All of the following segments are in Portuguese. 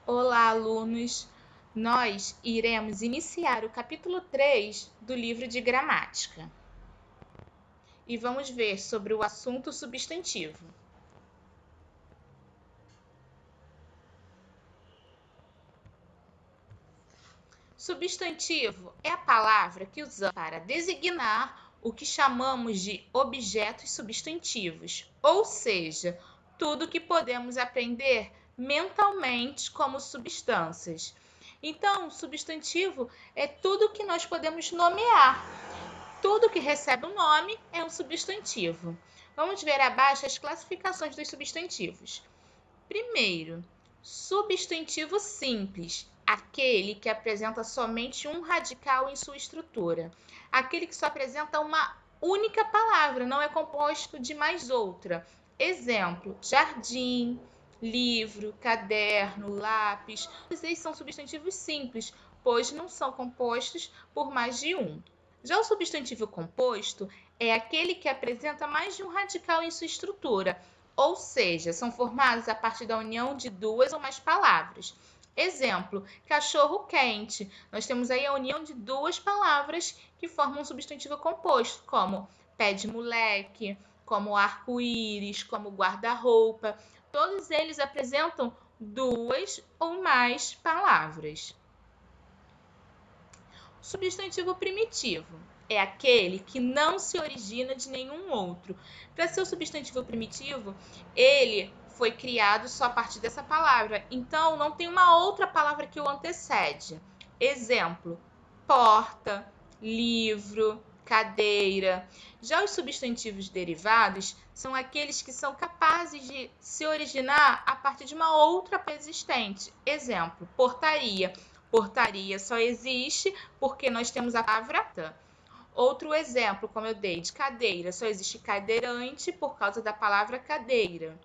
Olá, alunos! Nós iremos iniciar o capítulo 3 do livro de gramática e vamos ver sobre o assunto substantivo. Substantivo é a palavra que usamos para designar o que chamamos de objetos substantivos, ou seja, tudo que podemos aprender mentalmente como substâncias. Então, substantivo é tudo que nós podemos nomear. Tudo que recebe um nome é um substantivo. Vamos ver abaixo as classificações dos substantivos. Primeiro, substantivo simples, aquele que apresenta somente um radical em sua estrutura. Aquele que só apresenta uma única palavra, não é composto de mais outra. Exemplo, jardim, livro, caderno, lápis. Todos eles são substantivos simples, pois não são compostos por mais de um. Já o substantivo composto é aquele que apresenta mais de um radical em sua estrutura, ou seja, são formados a partir da união de duas ou mais palavras. Exemplo, cachorro quente. Nós temos aí a união de duas palavras que formam um substantivo composto, como pé de moleque, como arco-íris, como guarda-roupa. Todos eles apresentam duas ou mais palavras. Substantivo primitivo é aquele que não se origina de nenhum outro. Para ser o substantivo primitivo, ele foi criado só a partir dessa palavra, então não tem uma outra palavra que o antecede. Exemplo, porta, livro, cadeira. Já os substantivos derivados são aqueles que são capazes de se originar a partir de uma outra existente. Exemplo, portaria. Portaria só existe porque nós temos a palavra. Outro exemplo, como eu dei, de cadeira, só existe cadeirante por causa da palavra cadeira.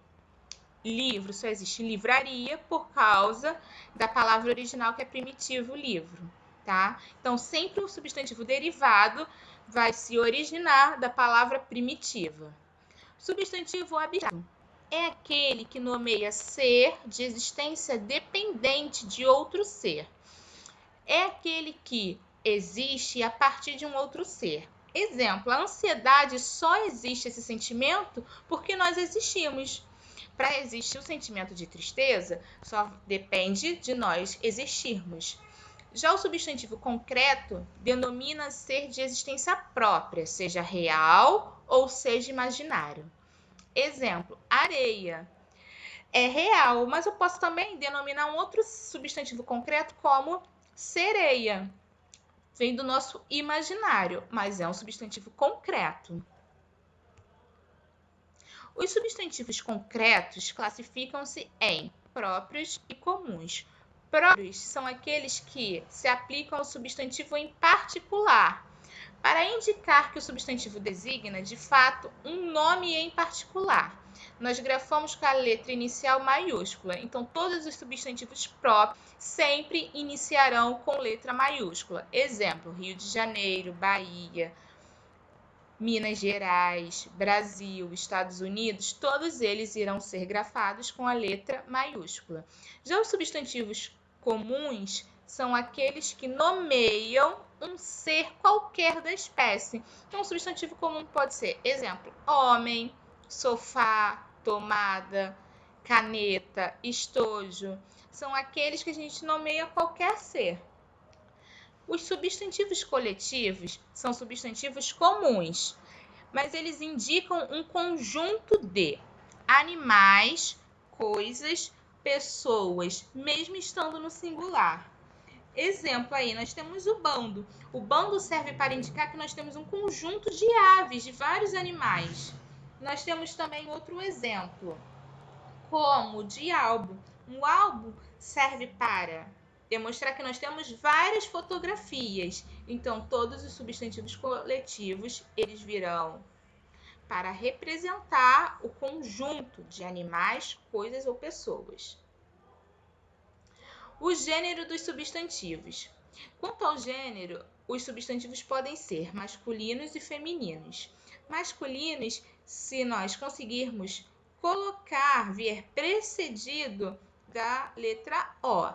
Livro, só existe livraria por causa da palavra original que é primitivo, livro, tá? Então, sempre o substantivo derivado vai se originar da palavra primitiva. Substantivo abstrato é aquele que nomeia ser de existência dependente de outro ser. É aquele que existe a partir de um outro ser. Exemplo, a ansiedade só existe esse sentimento porque nós existimos. Para existir o sentimento de tristeza, só depende de nós existirmos. Já o substantivo concreto denomina ser de existência própria, seja real ou seja imaginário. Exemplo, areia. É real, mas eu posso também denominar um outro substantivo concreto como sereia. Vem do nosso imaginário, mas é um substantivo concreto. Os substantivos concretos classificam-se em próprios e comuns. Próprios são aqueles que se aplicam ao substantivo em particular, para indicar que o substantivo designa, de fato, um nome em particular. Nós grafamos com a letra inicial maiúscula, então todos os substantivos próprios sempre iniciarão com letra maiúscula. Exemplo, Rio de Janeiro, Bahia, Minas Gerais, Brasil, Estados Unidos, todos eles irão ser grafados com a letra maiúscula. Já os substantivos comuns são aqueles que nomeiam um ser qualquer da espécie. Então, um substantivo comum pode ser, exemplo, homem, sofá, tomada, caneta, estojo. São aqueles que a gente nomeia qualquer ser. Os substantivos coletivos são substantivos comuns, mas eles indicam um conjunto de animais, coisas, pessoas, mesmo estando no singular. Exemplo aí, nós temos o bando. O bando serve para indicar que nós temos um conjunto de aves, de vários animais. Nós temos também outro exemplo, como o de álbum. Um álbum serve para demonstrar que nós temos várias fotografias. Então, todos os substantivos coletivos, eles virão para representar o conjunto de animais, coisas ou pessoas. O gênero dos substantivos. Quanto ao gênero, os substantivos podem ser masculinos e femininos. Masculinos, se nós conseguirmos vir precedido da letra O.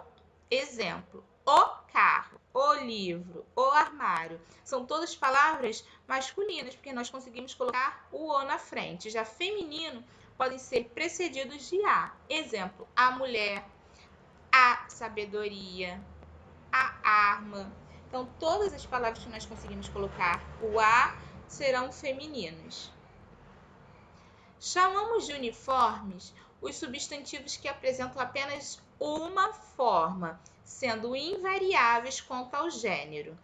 Exemplo, o carro, o livro, o armário. São todas palavras masculinas, porque nós conseguimos colocar o O na frente. Já feminino podem ser precedidos de A. Exemplo, a mulher, a sabedoria, a arma. Então, todas as palavras que nós conseguimos colocar o A serão femininos. Chamamos de uniformes os substantivos que apresentam apenas uma forma, sendo invariáveis quanto ao gênero.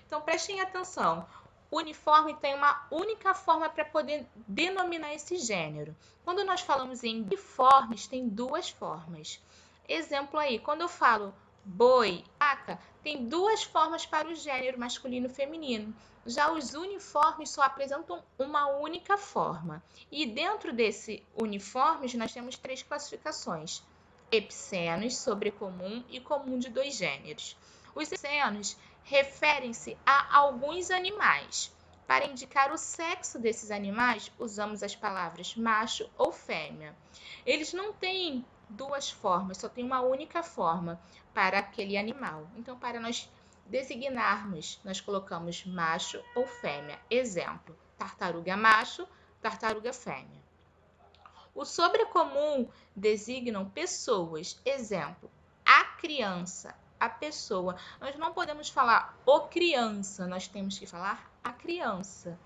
Então, prestem atenção. O uniforme tem uma única forma para poder denominar esse gênero. Quando nós falamos em uniformes, tem duas formas. Exemplo aí, quando eu falo boi, vaca, tem duas formas para o gênero masculino e feminino. Já os uniformes só apresentam uma única forma. E dentro desse uniformes, nós temos três classificações: epicenos, sobrecomum e comum de dois gêneros. Os epicenos referem-se a alguns animais. Para indicar o sexo desses animais, usamos as palavras macho ou fêmea. Eles não têm duas formas, só tem uma única forma para aquele animal. Então, para nós designarmos, nós colocamos macho ou fêmea. Exemplo, tartaruga macho, tartaruga fêmea. O sobrecomum designam pessoas. Exemplo, a criança, a pessoa. Nós não podemos falar o criança, nós temos que falar a criança.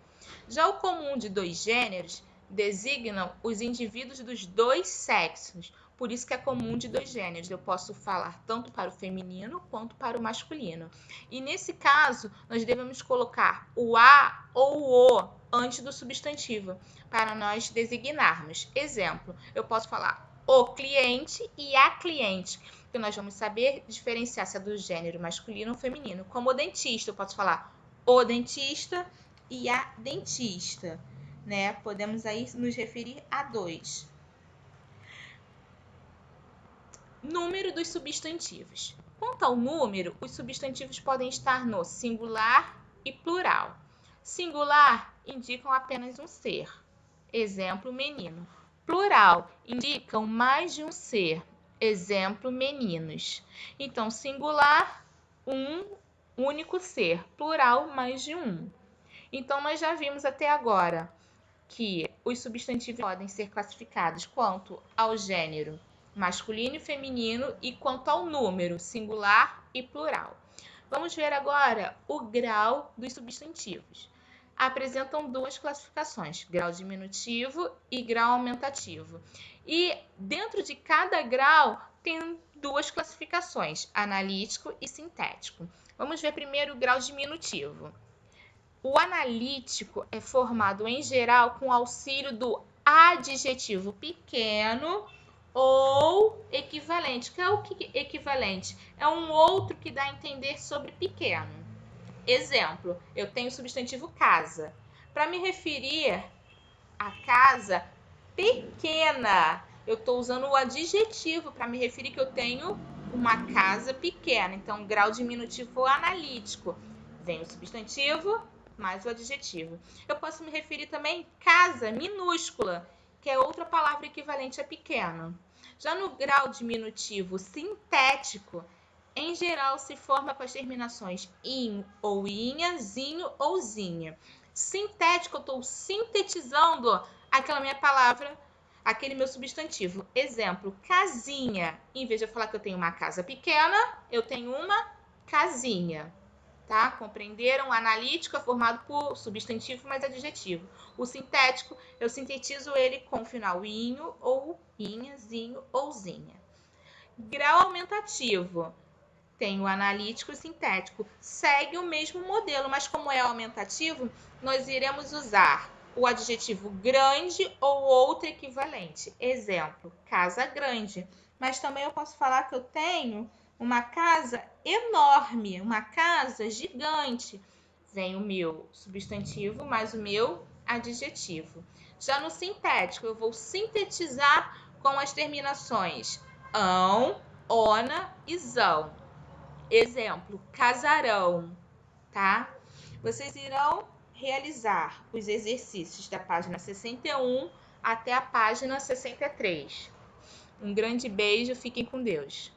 Já o comum de dois gêneros designam os indivíduos dos dois sexos. Por isso que é comum de dois gêneros. Eu posso falar tanto para o feminino quanto para o masculino. E nesse caso, nós devemos colocar o a ou o o antes do substantivo, para nós designarmos. Exemplo, eu posso falar o cliente e a cliente, porque nós vamos saber diferenciar se é do gênero masculino ou feminino. Como o dentista, eu posso falar o dentista e a dentista, né? Podemos aí nos referir a dois. Número dos substantivos. Quanto ao número, os substantivos podem estar no singular e plural. Singular indicam apenas um ser. Exemplo, menino. Plural indicam mais de um ser. Exemplo, meninos. Então, singular, um único ser. Plural, mais de um. Então, nós já vimos até agora que os substantivos podem ser classificados quanto ao gênero masculino e feminino e quanto ao número singular e plural. Vamos ver agora o grau dos substantivos. Apresentam duas classificações, grau diminutivo e grau aumentativo. E dentro de cada grau tem duas classificações, analítico e sintético. Vamos ver primeiro o grau diminutivo. O analítico é formado, em geral, com auxílio do adjetivo pequeno ou equivalente. O que é o equivalente? É um outro que dá a entender sobre pequeno. Exemplo, eu tenho o substantivo casa. Para me referir à casa pequena, eu estou usando o adjetivo para me referir que eu tenho uma casa pequena. Então, grau diminutivo analítico. Vem o substantivo mais o adjetivo. Eu posso me referir também casa minúscula, que é outra palavra equivalente a pequeno. Já no grau diminutivo sintético, em geral se forma com as terminações inho ou inha, zinho ou zinha. Sintético, eu estou sintetizando aquela minha palavra, aquele meu substantivo. Exemplo, casinha. Em vez de eu falar que eu tenho uma casa pequena, eu tenho uma casinha. Tá? Compreenderam? O analítico é formado por substantivo mais adjetivo. O sintético, eu sintetizo ele com o final inho ou inha, zinho ou zinha. Grau aumentativo. Tem o analítico e o sintético. Segue o mesmo modelo, mas como é aumentativo, nós iremos usar o adjetivo grande ou outro equivalente. Exemplo, casa grande. Mas também eu posso falar que eu tenho uma casa enorme, uma casa gigante. Vem o meu substantivo mais o meu adjetivo. Já no sintético, eu vou sintetizar com as terminações ão, ona e zão. Exemplo, casarão, tá? Vocês irão realizar os exercícios da página 61 até a página 63. Um grande beijo, fiquem com Deus.